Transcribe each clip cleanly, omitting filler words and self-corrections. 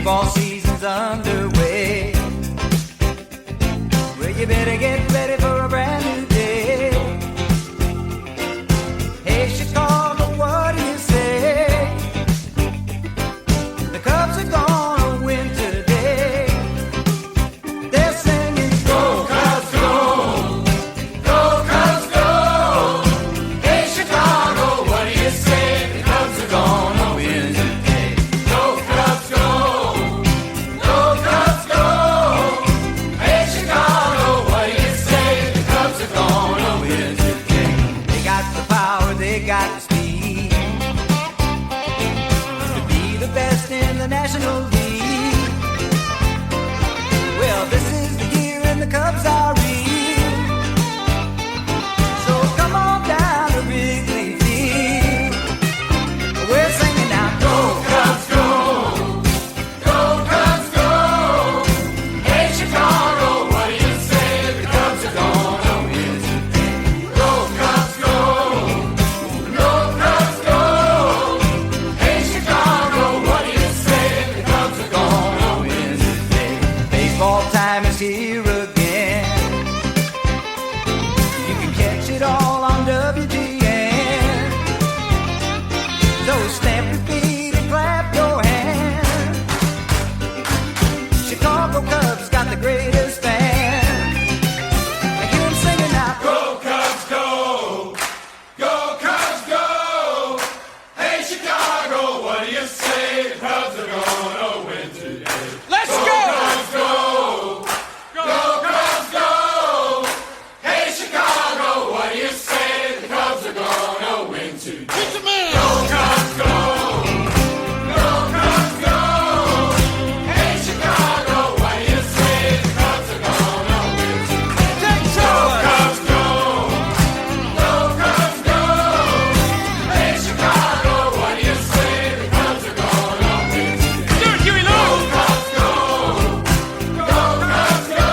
Baseball season's underway. Well, you better get ready for a brand new day. Hey, Chicago, what do you say? The Cubs are gonna win today. They're singing, go Cubs, go! Go Cubs, go! Hey, Chicago, what do you say? The Cubs are gonna win today. Go Cubs, go! Go Cubs, go! Hey, Chicago, what do you say? The Cubs are gonna win today. They got the power, they got the speed to be the best in the National League. Well, this is the year and the Cubs are real. So come on down to Wrigley Field. We're singing now, go Cubs, go! Go Cubs, go! Hey, Chicago, what do you say? The Cubs are gonna win today. Go Cubs, go! Go Cubs, go! Hey, Chicago, what do you say? The Cubs are gonna win today. Baseball time is here again. You can catch it all on WGN. So stamp your feet and clap your hands. Chicago Cubs got the greatest fans. I hear 'em singing now. Go Cubs, go! Go Cubs, go! Hey, Chicago, what do you say? The Cubs are gonna win today. Let's Go go! Cubs, go! Go Cubs, go! Hey, Chicago, what do you say? The Cubs are gonna win today. Get the man! Go Cubs, go! Go Cubs, go! Hey, Chicago, what do you say? The Cubs are gonna win today. Take Go Chord! Cubs, go! Go Cubs, go! Hey, Chicago, what do you say? The Cubs are gonna win today. Do it, Huey Go Lou! Cubs, go! Go Cubs, go!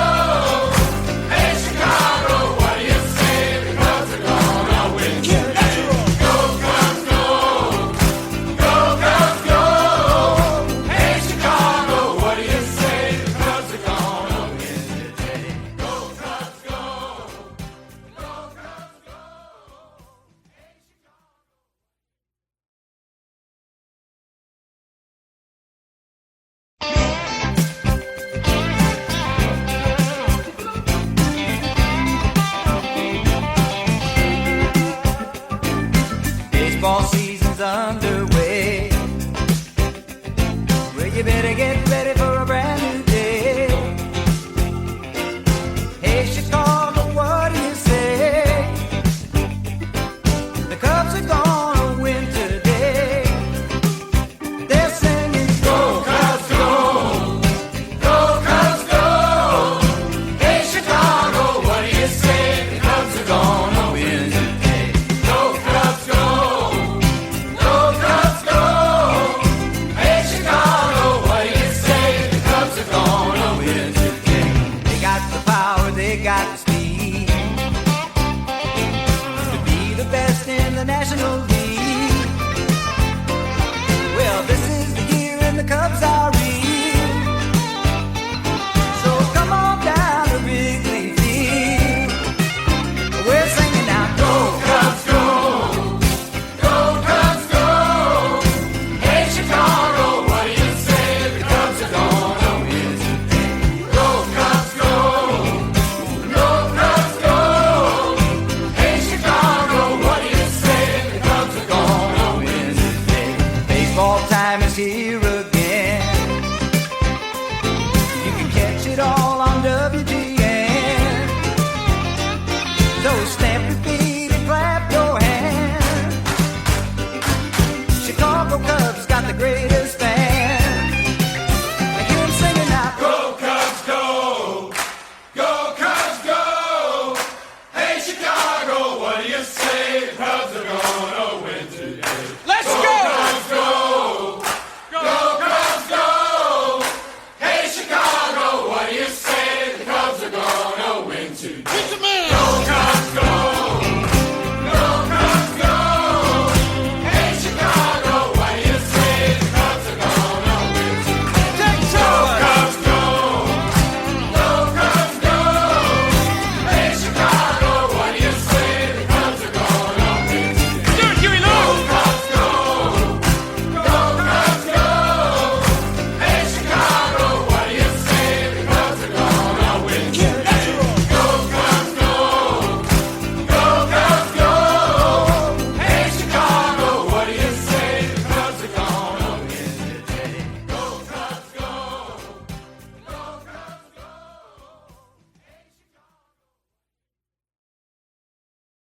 Hey, Chicago, what do you say? The Cubs are gonna win today. Go Cubs, go! Go Cubs, go! Hey, Chicago, what do you say? The Cubs are gonna win today. Go Cubs, go! Go Cubs, go! Baseball season's underway. Well, you better get ready for a brand new day. Hey, Chicago, what do you say? The Cubs are gonna win today. They're singing, go Cubs, go! Go Cubs, go! Hey, Chicago, what do you say? The Cubs are gonna win today. Go Cubs, go! Go Cubs, go! Hey, Chicago, what do you say? The Cubs are gonna win today. They got the power, they got the speed to be the best in the National League.